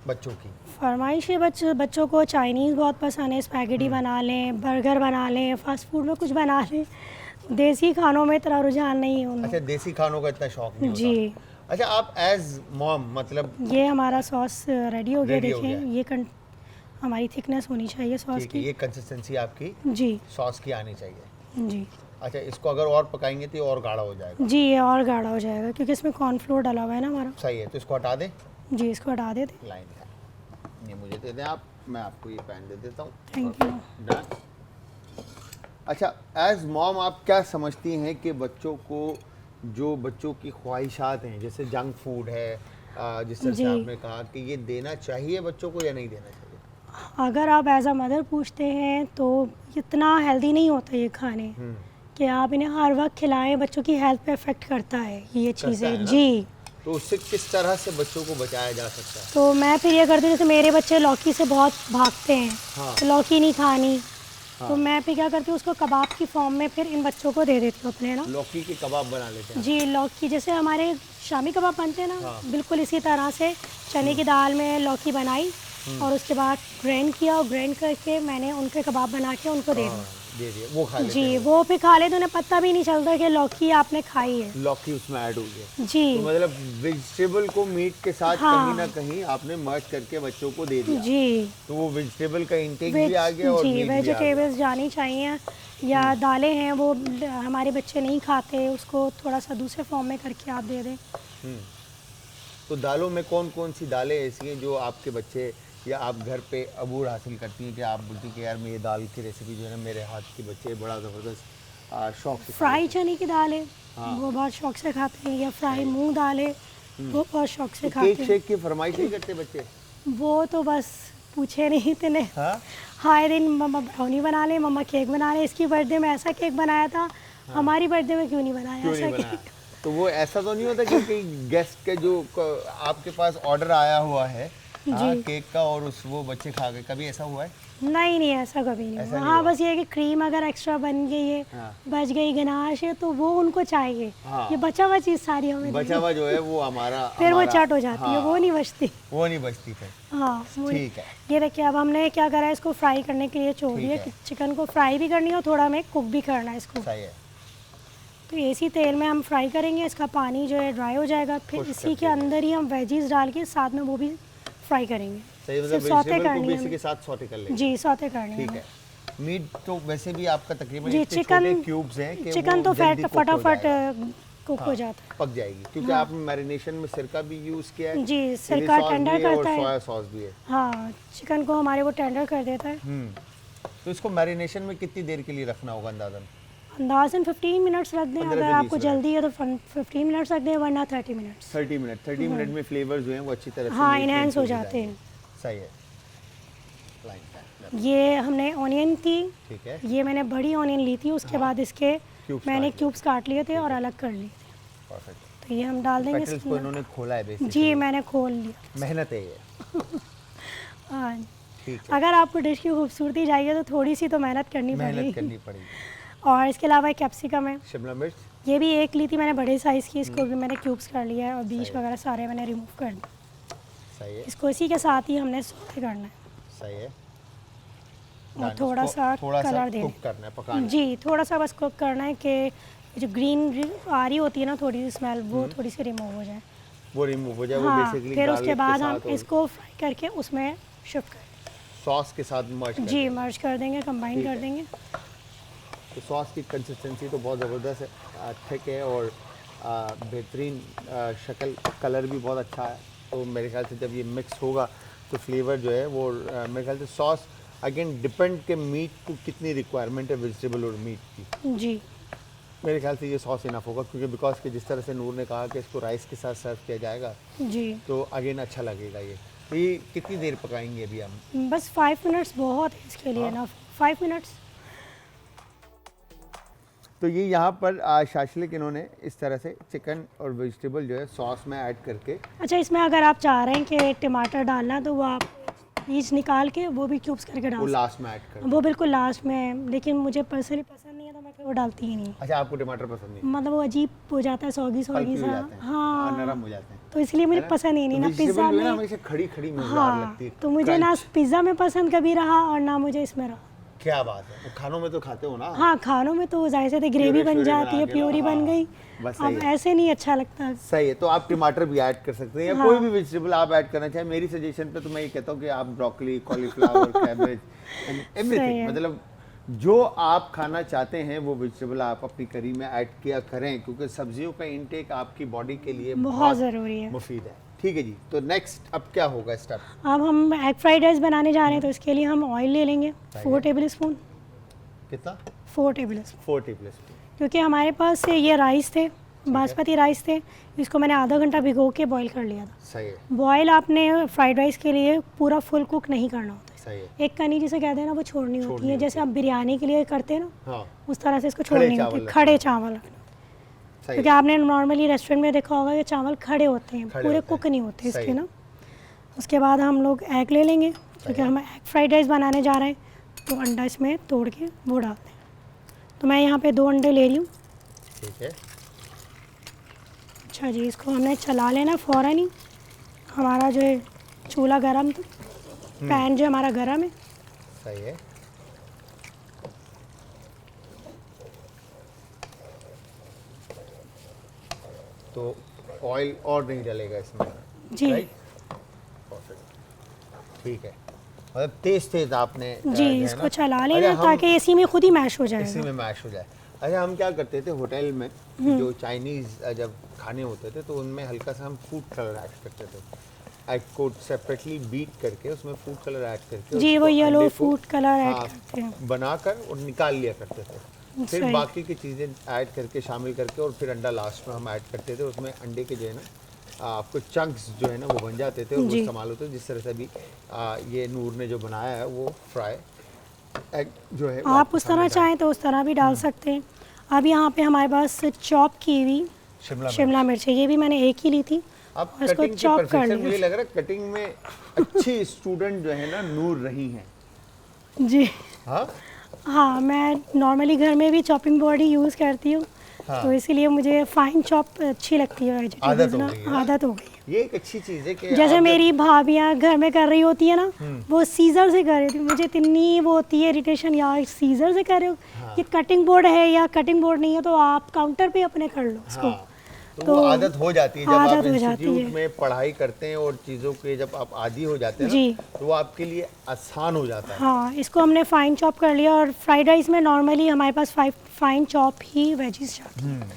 बच्चों की? फरमाइशें बच्चों को चाइनीज़ बहुत पसंद है, स्पैगेटी बना लें, बर्गर बना लें, फास्ट फूड में कुछ बना लें। देसी खानों में इतना रुझान नहीं है उन्हें। अच्छा, देसी खानों का इतना शौक नहीं होता। जी अच्छा, आप एज मॉम मतलब, ये हमारा सॉस रेडी हो गया। Ready हो देखें गया। ये हमारी थिकनेस होनी चाहिए सॉस ठीक है, की। ये कंसिस्टेंसी आपकी जी सॉस की आनी चाहिए। जी अच्छा, इसको अगर और पकाएंगे तो ये और गाढ़ा हो जाएगा। जी ये और गाढ़ा हो जाएगा क्योंकि इसमें कॉर्नफ्लोर डाला हुआ है ना हमारा। सही है, तो इसको हटा दें। जी इसको हटा देते। लाइन है, ये मुझे दे दें आप, मैं आपको ये पैन दे देता हूँ। Thank you. डन। अच्छा, एज मॉम आप क्या समझती हैं कि बच्चों को, जो बच्चों की ख्वाहिशात हैं, जैसे जंक फूड है, जिस तरह से जी। आपने कहा, कि ये देना चाहिए बच्चों को या नहीं देना चाहिए? अगर आप एज अ मदर पूछते हैं तो इतना हेल्दी नहीं होता ये खाने कि आप इन्हें हर वक्त खिलाएं, बच्चों की हेल्थ पे इफेक्ट करता है ये है चीज़ें। ना? जी तो उससे किस तरह से बच्चों को बचाया जा सकता है? तो मैं फिर ये करती हूँ, जैसे मेरे बच्चे लौकी से बहुत भागते हैं, हाँ। तो लौकी नहीं खानी, हाँ। तो मैं फिर क्या करती हूँ उसको कबाब की फॉर्म में फिर इन बच्चों को दे देती हूँ अपने ना। लौकी के कबाब बना लेते हैं? जी लौकी जैसे हमारे शामी कबाब बनते हैं ना, हाँ। बिल्कुल इसी तरह से चने की दाल में लौकी बनाई और उसके बाद ग्राइंड किया, और ग्राइंड करके मैंने उनके कबाब बना के उनको दे हाँ, दिए। दे दिए, वो खा लेते जी हैं। वो फिर खा ले तो उन्हें पता भी नहीं चलता कि लौकी आपने खाई है। लौकी उसमें ऐड हो गया। जी तो मतलब वेजिटेबल को मीट के साथ हाँ। कहीं ना कहीं आपने मर्ज करके बच्चों को दे दिया। जी तो वो वेजिटेबल का इंटेक भी आ गया और जी मीट भी आ गया। वेजिटेबल्स जानी चाहिए, या दालें हैं वो हमारे बच्चे नहीं खाते, उसको थोड़ा सा दूसरे फॉर्म में करके आप दे दें। तो दालों में कौन कौन सी दालें ऐसी हैं जो आपके बच्चे या आप घर पे अबूर हासिल करती हैं, कि आप बोलती हैं कि यार मैं ये दाल की रेसिपी जो है ना, मेरे हाथ के बच्चे बड़ा ज़बरदस्त शौक से फ्राई चने की दाल है हाँ। वो बहुत शौक से खाते हैं, या फ्राई मूंग दाल है वो बहुत शौक से तो खाते केक हैं। शेक की फरमाइश नहीं करते बच्चे? वो तो बस पूछे नहीं इतने। हाँ, हाय दिन मम्मा ब्राउनी बना ले, मम्मा केक बना ले, इसकी बर्थडे में ऐसा केक बनाया था, हमारी बर्थडे में क्यों नहीं बनाया क्यों ऐसा नहीं बनाया? केक। तो वो ऐसा तो नहीं होता कि गेस्ट के जो आपके पास ऑर्डर आया हुआ है हाँ, जी। केक का और उस वो बच्चे खा गए, कभी ऐसा हुआ है? नहीं नहीं, ऐसा कभी नहीं ऐसा हुआ। नहीं हाँ, हुआ। बस ये है कि क्रीम अगर एक्स्ट्रा बन गई है, हाँ। बच गई गनाश है, तो वो उनको चाहिए। हाँ। ये बचा हुआ चीज़ सारी हमें बचा देनी। हुआ जो है वो हमारा फिर वो हमारा- चट हो जाती है, वो हाँ, नहीं बचती। वो नहीं बचती फिर। हाँ, वो ठीक है। ये देखिए, अब हमने क्या करा है, इसको फ्राई करने के लिए छोड़ ठीक दिया है। कि चिकन को फ्राई भी करनी है और थोड़ा हमें कुक भी करना है इसको। सही है। तो इसी तेल में हम फ्राई करेंगे, इसका पानी जो है ड्राई हो जाएगा, फिर खुश्क इसी कर के अंदर ही हम वेजीज डाल के साथ में वो भी फ्राई करेंगे। सही, मतलब सिर्फ सौते वेजिटेबल को करनी भी है इसी के हमें। साथ सौटे कर लेंगे। जी, सौते करनी है ठीक हमें। है। मीट तो वैसे भी आपका तकरीबन जी, इतने चिकन छोटे क्यूब्स हैं कि चिकन वो तो जल्दी कुक हो फटाफट जाएगा। कुक हो हाँ, जाता है। पक जाएगी, क्योंकि हाँ। आपने मैरिनेशन में सिरका भी यूज़ किया है। जी, चिली सिरका सॉस टेंडर भी है और करता है। सोया सॉस भी है। हाँ, चिकन को हमारे वो टेंडर कर देता है। तो इसको मैरिनेशन में कितनी देर के लिए रखना होगा अंदाजन? अंदाजन 15 मिनट्स रख दें, 15 अगर से आपको 20 जल्दी है तो 15 मिनट्स रख दें, वरना 30 मिनट्स। 30 मिनट। 30 मिनट में फ्लेवर जो हैं वो अच्छी तरह से हाँ, मीट में enhance हो infuse जाते हैं। जाएंगे। सही है। ये हमने ऑनियन थी, ठीक है। ये मैंने बड़ी ऑनियन ली थी, उसके बाद इसके Cubes मैंने काट लिए। क्यूब्स काट लिए थे और अलग कर लिए। परफेक्ट। तो ये हम डाल देंगे पेटल्स इसके को अंदर। इन्होंने खोला है बेसिकली। जी, मैंने खोल लिया। मेहनत है ये। हाँ, ठीक है। अगर आपको डिश की खूबसूरती चाहिए तो थोड़ी सी तो मेहनत करनी मेहनत पड़ेगी। करनी पड़ेगी। और इसके अलावा एक कैप्सिकम है, शिमला मिर्च। ये भी एक ली थी मैंने बड़े साइज़ की, इसको भी मैंने क्यूब्स कर लिया है और बीज सही है। वगैरह सारे मैंने रिमूव कर दिए। सही है। इसको इसी के साथ ही हमने सौते करना है सही है। और दान थोड़ा इसको सा थोड़ा कलर सा देना कुक करना है, पकाना है। जी, थोड़ा सा बस कुक करना है कि जो ग्रीन आ रही होती है ना थोड़ी सी स्मेल, वो थोड़ी सी रिमूव हो जाए। वो रिमूव हो जाए। वो हाँ, बेसिकली फिर उसके बाद हम साथ और इसको फ्राई करके उसमें शिफ्ट कर सॉस के साथ मर्ज कर जी, देंगे। मर्ज कर देंगे, कंबाइन ठीक कर है। देंगे। तो सॉस की कंसिस्टेंसी तो बहुत ज़बरदस्त है, थिक है और बेहतरीन शक्ल, कलर भी बहुत अच्छा है। तो मेरे ख्याल से जब ये मिक्स होगा तो फ्लेवर जो है वो मेरे ख्याल से सॉस अगेन डिपेंड के मीट को कितनी रिक्वायरमेंट है वेजिटेबल और मीट की। जी, मेरे ख्याल से ये सॉस इनफ होगा, क्योंकि बिकॉज के जिस तरह से नूर ने कहा कि इसको राइस के साथ सर्व किया जाएगा जी, तो अगेन अच्छा लगेगा ये। तो ये कितनी देर पकाएंगे अभी हम? बस 5 मिनट्स बहुत है इसके लिए ना, 5 मिनट्स। तो ये यहाँ पर शाशलिक इन्होंने इस तरह से चिकन और वेजिटेबल जो है सॉस में ऐड करके। अच्छा, इसमें अगर आप चाह रहे हैं कि टमाटर डालना तो वो आप बीज निकाल के वो भी क्यूब्स करके वो डाल सकते लास्ट में ऐड कर हैं। वो बिल्कुल लास्ट में है, लेकिन मुझे पर्सनली पसंद नहीं है तो मैं फिर वो डालती ही नहीं। अच्छा, आपको टमाटर पसंद नहीं? मतलब वो अजीब हो जाता है, सौगी पल्पी सौगी हो सा। जाते हैं, हाँ, नरम हो जाते हैं। तो इसलिए मुझे है ना? पसंद ही नहीं तो ना vegetable पिज़्ज़ा जो है ना में। हमेशा खड़ी खड़ी मजेदार हाँ, लगती है। तो मुझे ना Crunch। पिज़्ज़ा में पसंद कभी रहा और ना मुझे इसमें रहा। क्या बात है, वो खानों में तो खाते हो ना? हाँ, खानों में तो जाहिर से ग्रेवी प्यूरी बन श्यूरी जाती बना है, के ना, प्योरी बन हाँ, गई। बस अब सही है। ऐसे नहीं अच्छा लगता। सही है। तो आप टमाटर भी ऐड कर सकते हैं या हाँ। कोई भी वेजिटेबल आप ऐड करना चाहें। मेरी सजेशन पे तो मैं ये कहता हूँ कि आप ब्रोकली, कॉलीफ्लावर, कैबेज सही एवरीथिंग, है। मतलब जो आप खाना चाहते हैं वो वेजिटेबल आप अपनी करी में ऐड किया करें, क्योंकि सब्जियों का इंटेक आपकी बॉडी के लिए बहुत ज़रूरी है। मुफीद है। ठीक है जी, तो नेक्स्ट अब क्या होगा स्टेप? अब हम एग फ्राइड राइस बनाने जा रहे हैं, तो इसके लिए हम ऑयल ले लेंगे 4 टेबल स्पून। कितना? 4 टेबल स्पून, 4 टेबल स्पून। क्योंकि हमारे पास से ये राइस थे, बासमती राइस थे, इसको मैंने आधा घंटा भिगो के बॉईल कर लिया था। सही है। बॉयल आपने फ्राइड राइस के लिए पूरा फुल कुक नहीं करना होता सही है। है। एक कनी जिसे कहते हैं ना वो छोड़नी होती छोड़नी है, जैसे आप बिरयानी के लिए करते हैं ना, हाँ, उस तरह से इसको खड़े छोड़नी चावल होती है, रखने खड़े चावल रखना। सही क्योंकि आपने नॉर्मली रेस्टोरेंट में देखा होगा कि चावल खड़े होते हैं, खड़े पूरे होते कुक हैं। नहीं होते सही इसके है। ना। उसके बाद हम लोग एग ले लेंगे, क्योंकि हम एग फ्राइड राइस बनाने जा रहे हैं, तो अंडा इसमें तोड़ के वो डाल दें। तो मैं यहाँ पे 2 अंडे ले रही हूँ। ठीक है। अच्छा जी, इसको हमने चला लेना फ़ौरन ही। हमारा जो है चूल्हा गरम, तो पैन जो हमारा गरम है। सही है। तो ऑयल और नहीं डलेगा इसमें? जी। राइट? परफेक्ट। ठीक है, मतलब तेज तेज आपने जी, जो है इसको ना- चला अरे लेना हम ताकि इसी में खुद ही मैश हो इसी जाएगा। में मैश हो जाए। अच्छा, हम क्या करते थे होटल में, जो चाइनीज़ जब खाने होते थे तो उनमें हल्का सा हम फूड कलर ऐड करते थे। एग को सेपरेटली बीट करके उसमें फूड कलर ऐड करके जी, वो उसको येलो अंडे को, फूड कलर ऐड हाँ, करते हैं। बनाकर और निकाल लिया करते थे। फिर सही। बाकी की चीज़ें ऐड करके शामिल करके और फिर अंडा लास्ट में हम ऐड करते थे। उसमें अंडे के जो है ना आपको चंक्स जो है ना वो बन जाते थे और वो जी। इस्तेमाल होते थे। जिस तरह से अभी ये नूर ने जो बनाया है वो फ्राई एग जो है वो आप आपके उस तरह सामने चाहें तो उस तरह भी डाल सकते हैं। अब यहाँ पे हमारे पास चॉप की हुई शिमला शिमला मिर्च है, ये भी मैंने एक ही ली थी, आप और इसको कटिंग की चॉप कर परफेक्शन, लिया। मुझे लग रहा है कटिंग में अच्छी स्टूडेंट जो है ना नूर रही हैं। जी हाँ हाँ, मैं नॉर्मली घर में भी चॉपिंग बोर्ड ही यूज़ करती हूँ। हाँ। तो इसीलिए मुझे फाइन चॉप अच्छी लगती है आदत वेजिटेबल्स हो ना, गई है ना? आदत हो गई है। ये एक अच्छी चीज़ है कि जैसे आप मेरी भाभियाँ घर में कर रही होती है ना, वो सीजर से कर रही थी, मुझे इतनी वो होती है इरिटेशन, यार सीजर से कर रहे हो, ये कटिंग बोर्ड है या कटिंग बोर्ड नहीं है तो आप काउंटर पे अपने कर लो इसको। हाँ, तो तो वो आदत हो जाती है जब आप आदत हो जाती इंस्टीट्यूट है। में पढ़ाई करते हैं और चीज़ों के जब आप आदी हो जाते हैं जी। ना, तो वो आपके लिए आसान हो जाता है। हाँ, इसको हमने फाइन चॉप कर लिया और फ्राइड राइस में नॉर्मली हमारे पास फाइन चॉप ही वेजीज जाती है,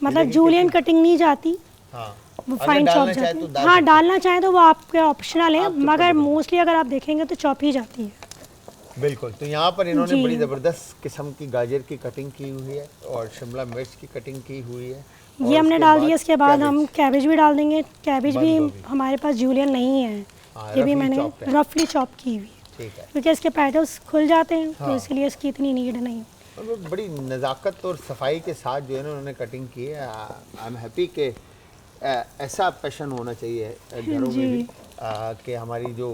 मतलब लेकिन जूलियन कटिंग नहीं जाती, हाँ, वो अगर फाइन चॉप डालना चाहे जाती तो है। डाल हाँ, सकते डालना चाहें तो वो आपके ऑप्शनल है, आप तो मगर कर दो। मोस्टली अगर आप देखेंगे तो चॉप ही जाती है। हैं। बिल्कुल, तो यहाँ पर इन्होंने जी। बड़ी ज़बरदस्त किस्म की गाजर की कटिंग की हुई है और शिमला मिर्च की कटिंग की हुई है। ये और हमने उसके डाल बाद दिया, इसके बाद हम कैबेज। कैबेज भी डाल देंगे। कैबेज भी बंद गोभी। हमारे पास जूलियन नहीं है, हाँ, ये भी roughly मैंने chopped है। रफली चॉप की हुई है, ठीक है। क्योंकि इसके पेटल्स खुल जाते हैं तो हाँ। इसलिए इसकी इतनी नीड नहीं है। और वो बड़ी नज़ाकत और सफाई के साथ जो है ना उन्होंने कटिंग की है। आई एम हैप्पी कि ऐसा पैशन होना चाहिए घरों में भी, जी। कि हमारी जो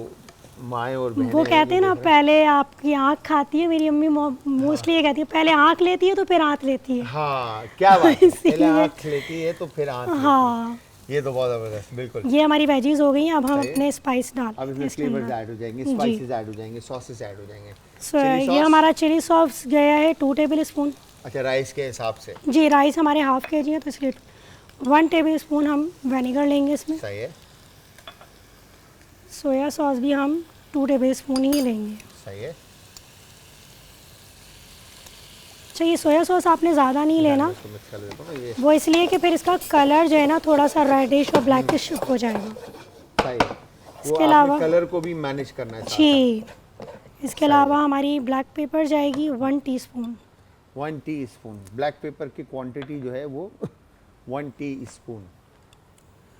माएँ और बहनें वो कहते हैं ना, देख रहे पहले आपकी आँख खाती है, मेरी अम्मी मोस्टली ये कहती है, पहले आँख लेती है तो फिर आँख लेती है। हाँ, क्या बात है, पहले इसीलिए- आँख लेती है तो फिर आँख लेती है। हाँ, ये तो बहुत ज़बरदस्त, बिल्कुल। ये हमारी वेजीज हो गई हैं, अब हम सही है। अपने स्पाइस डाल अब इसमें इसके फ्लेवर्स अंदर। ऐड हो जाएंगे, जी। स्पाइसेस ऐड हो जाएंगे, सॉसेस ऐड हो जाएंगे। सो चिली ये सॉस, हमारा चिली सॉस गया है 2 टेबल स्पून। अच्छा, राइस के हिसाब से। जी, राइस हमारे हाफ केजी है तो इसलिए 1 टेबल स्पून हम विनेगर लेंगे इसमें। सही है, सोया सॉस भी हम 2 टेबल स्पून ही लेंगे। सही है। अच्छा, ये सोया सॉस आपने ज़्यादा नहीं लेना, इसको मिक्स कर देता हूँ, ये वो इसलिए कि फिर इसका कलर जो है ना थोड़ा सा रेडिश और ब्लैकिश हो जाएगा। सही है। वो इसके आपने अलावा- कलर को भी मैनेज करना है साथ जी, इसके अलावा हमारी ब्लैक पेपर जाएगी 1 टीस्पून। 1 टीस्पून। ब्लैक पेपर की क्वांटिटी जो है वो 1 टीस्पून।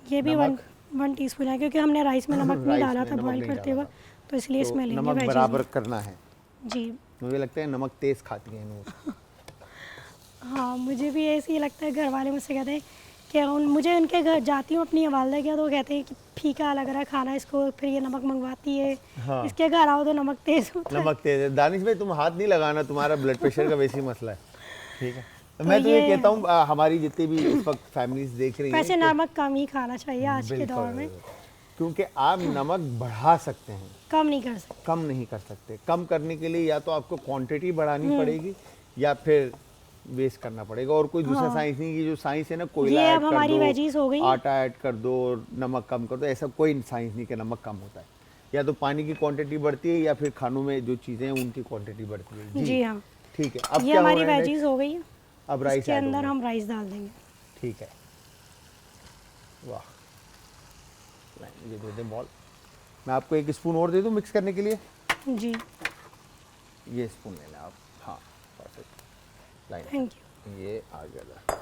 ये भी नमक? 1 टीस्पून है, क्योंकि हमने राइस में नमक नहीं राइस डाला में था नमक बॉईल नहीं करते डाला वक्त, तो इसलिए तो इसमें लेंगे नमक वेजीज बराबर में। करना है। जी मुझे लगता है नमक तेज़ खाती हैं नूर। हाँ, मुझे भी ऐसे ही लगता है। घर वाले मुझसे कहते हैं कि मुझे उनके घर जाती हूँ अपनी वालदा के, तो वो कहते हैं कि फीका लग रहा है खाना इसको, फिर ये नमक मंगवाती है। हाँ। इसके घर आओ तो नमक तेज़ होता है। नमक तेज़ है। दानिश भाई तुम हाथ नहीं लगाना, तुम्हारा ब्लड प्रेशर का वैसे ही मसला है। ठीक है, तो मैं तो ये ये- कहता हूँ हमारी जितनी भी इस वक्त फैमिलीज देख रही हैं वैसे कि- नमक कम ही खाना चाहिए आज के बिल्कुल, दौर में, क्योंकि आप नमक बढ़ा सकते हैं, कम नहीं कर सकते। कम नहीं कर सकते। कम करने के लिए या तो आपको क्वांटिटी बढ़ानी पड़ेगी या फिर वेस्ट करना पड़ेगा, और कोई दूसरा हाँ। साइंस नहीं की जो साइंस है ना, कोयला ये ऐड अब कर हमारी दो, वेजीज हो गई। आटा ऐड कर दो, नमक कम कर दो, ऐसा कोई साइंस नहीं कि नमक कम होता है। या तो पानी की क्वांटिटी बढ़ती है या फिर खानों में जो चीज़ें हैं उनकी क्वांटिटी बढ़ती है। जी हाँ, ठीक है, अब ये क्या हो हमारी रहा है वेजीज हो गई है। next? अब राइस इसके ऐड अंदर होगा। हम राइस डाल देंगे। ठीक है, वाह, ये दे दें बॉल। मैं आपको 1 स्पून और दे दूं मिक्स करने के लिए। जी, ये स्पून लेना आप। हाँ, परफेक्ट, लाइन। Thank you. ये आ गया,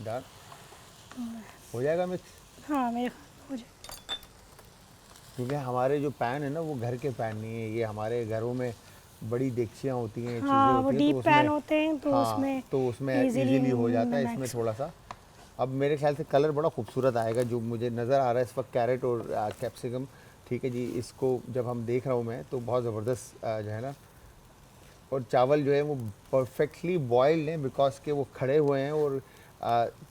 डन हो जाएगा मिक्स। हाँ, मेरे ख्याल हो जाए। क्योंकि हमारे जो पैन है ना वो घर के पैन नहीं है, ये हमारे घरों में बड़ी डेगचियाँ होती हैं, चीज़ें हाँ, वो होती हैं, डीप तो पैन उसमें होते हैं तो हाँ, उसमें तो उसमें easily इजीली हो जाता है। इसमें mix- थोड़ा सा अब मेरे ख्याल से कलर बड़ा खूबसूरत आएगा जो मुझे नज़र आ रहा है इस वक्त, कैरेट और कैप्सिकम। ठीक है जी, इसको जब हम देख रहा हूँ मैं तो बहुत ज़बरदस्त जो है ना, और चावल जो है वो परफेक्टली बॉइल्ड हैं बिकॉज के वो खड़े हुए हैं और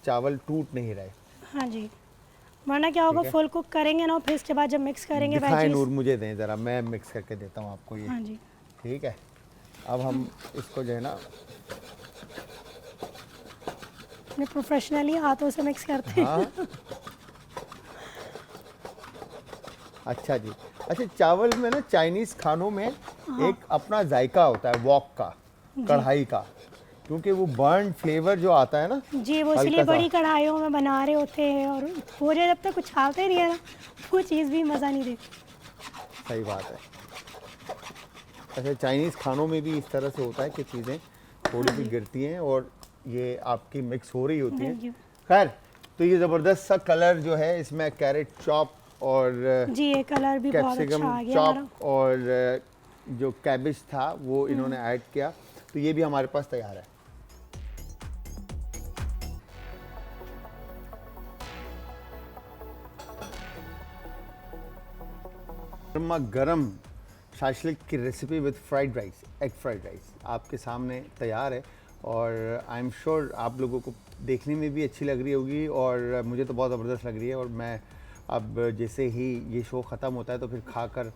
चावल टूट नहीं रहे। हाँ जी, वरना क्या होगा, ठीक है। फुल कुक करेंगे ना, फिर इसके बाद जब मिक्स करेंगे दिखाएं वेजीज। नूर, मुझे दें ज़रा, मैं मिक्स करके देता हूँ आपको ये। हाँ जी, ठीक है, अब हम इसको जो है ना, अपने प्रोफेशनली हाथों से मिक्स करते हैं। हाँ, अच्छा जी। अच्छा, चावल में ना चाइनीज़ खानों में एक अपना जायका होता है वॉक का, कढ़ाई का, क्योंकि वो बर्न फ्लेवर जो आता है ना, जी, वो हल्का इसलिए सा। बड़ी कढ़ाइयों में बना रहे होते हैं, और वो जब तक कुछ छालते नहीं है ना, वो चीज़ भी मज़ा नहीं देती। सही बात है। अच्छा, चाइनीज़ खानों में भी इस तरह से होता है कि चीज़ें थोड़ी सी गिरती हैं और ये आपकी मिक्स हो रही होती Thank हैं। you। खैर, तो ये ज़बरदस्त सा कलर जो है इसमें कैरेट चॉप और जी, ये कलर भी बहुत कैप्सिकम अच्छा आ गया हमारा। चॉप और जो कैबिज था वो इन्होंने ऐड किया, तो ये भी हमारे पास तैयार है। गर्मा गर्म शाशलिक की recipe with fried rice, egg fried rice आपके सामने तैयार है और आई एम श्योर आप लोगों को देखने में भी अच्छी लग रही होगी और मुझे तो बहुत ज़बरदस्त लग रही है। और मैं अब जैसे ही ये शो ख़त्म होता है तो फिर खाकर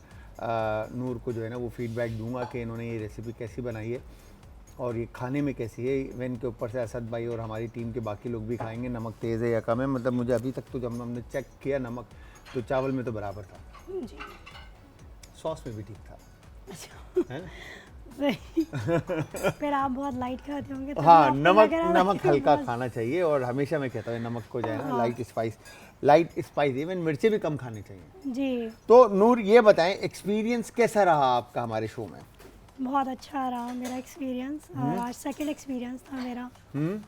नूर को जो है ना वो फीडबैक दूंगा कि इन्होंने ये रेसिपी कैसी बनाई है और ये खाने में कैसी है। इवन के ऊपर से असद भाई और हमारी टीम के बाकी लोग भी खाएंगे नमक तेज़ है या कम है। मतलब मुझे अभी तक तो जब हमने चेक किया नमक तो चावल में तो बराबर था, जी सॉस में भी ठीक था, अच्छा है ना? सही। फिर आप बहुत लाइट खाते होंगे तो हाँ, आपको नमक लग रहा था नमक कि हल्का बहुत- खाना चाहिए और हमेशा मैं कहता हूँ नमक को जो है ना हाँ। लाइट स्पाइस इवन मिर्चे भी कम खाने चाहिए। जी तो नूर ये बताएं एक्सपीरियंस कैसा रहा आपका हमारे शो में? बहुत अच्छा रहा मेरा एक्सपीरियंस। आज सेकंड एक्सपीरियंस था मेरा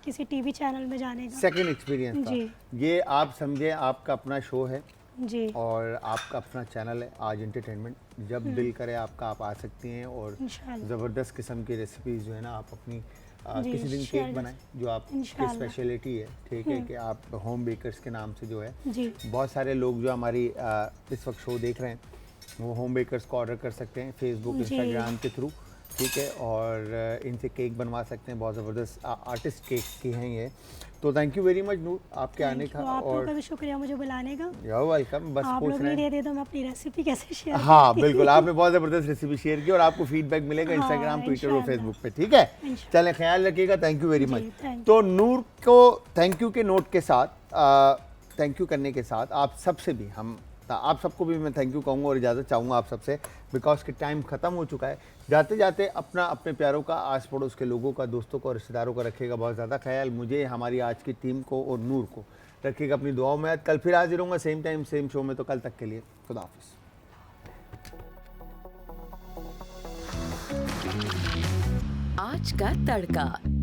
किसी टीवी चैनल में जाने का। सेकंड एक्सपीरियंस जी। था ये, आप समझे आपका अपना शो है जी और आपका अपना चैनल है आज एंटरटेनमेंट। जब दिल करे आपका आप आ सकती हैं और इंशाल्लाह। ज़बरदस्त किस्म की रेसिपीज़ जो है ना आप अपनी जी, किसी दिन share केक बनाएं जो आपकी इंशाल्लाह। स्पेशलिटी है, ठीक है, कि आप होम बेकर्स के नाम से जो है जी बहुत सारे लोग जो हमारी इस वक्त शो देख रहे हैं वो होम बेकर्स को ऑर्डर कर सकते हैं फेसबुक जी। इंस्टाग्राम के थ्रू, ठीक है, और इनसे केक बनवा सकते हैं। बहुत ज़बरदस्त आर्टिस्ट केक की हैं ये। तो थैंक यू वेरी मच नूर आपके आने का आप लोगों और का भी शुक्रिया मुझे बुलाने का। You welcome. बस आप पूछ लोग रहे नहीं हैं। देते तो मैं अपनी रेसिपी कैसे शेयर हाँ बिल्कुल, आपने बहुत ज़बरदस्त रेसिपी शेयर की और आपको फीडबैक मिलेगा हाँ, इंस्टाग्राम, ट्विटर और इंशाल्लाह। फेसबुक पे, ठीक है। इंशाल्लाह। चलें, ख्याल रखिएगा। Thank you very ji, much. thank you। तो नूर को थैंक यू के नोट के साथ थैंक यू करने के साथ आप सबसे भी आप सबको भी मैं थैंक यू कहूँगा और इजाज़त चाहूँगा आप सबसे, बिकॉज कि टाइम ख़त्म हो चुका है। जाते जाते अपने प्यारों का, आस पड़ोस के लोगों का, दोस्तों को, रिश्तेदारों का रखिएगा बहुत ज़्यादा ख्याल। मुझे, हमारी आज की टीम को और नूर को रखिएगा अपनी दुआओं में। कल फिर हाजिर होऊंगा सेम टाइम सेम शो में। तो कल तक के लिए खुदा हाफिज़। आज का तड़का।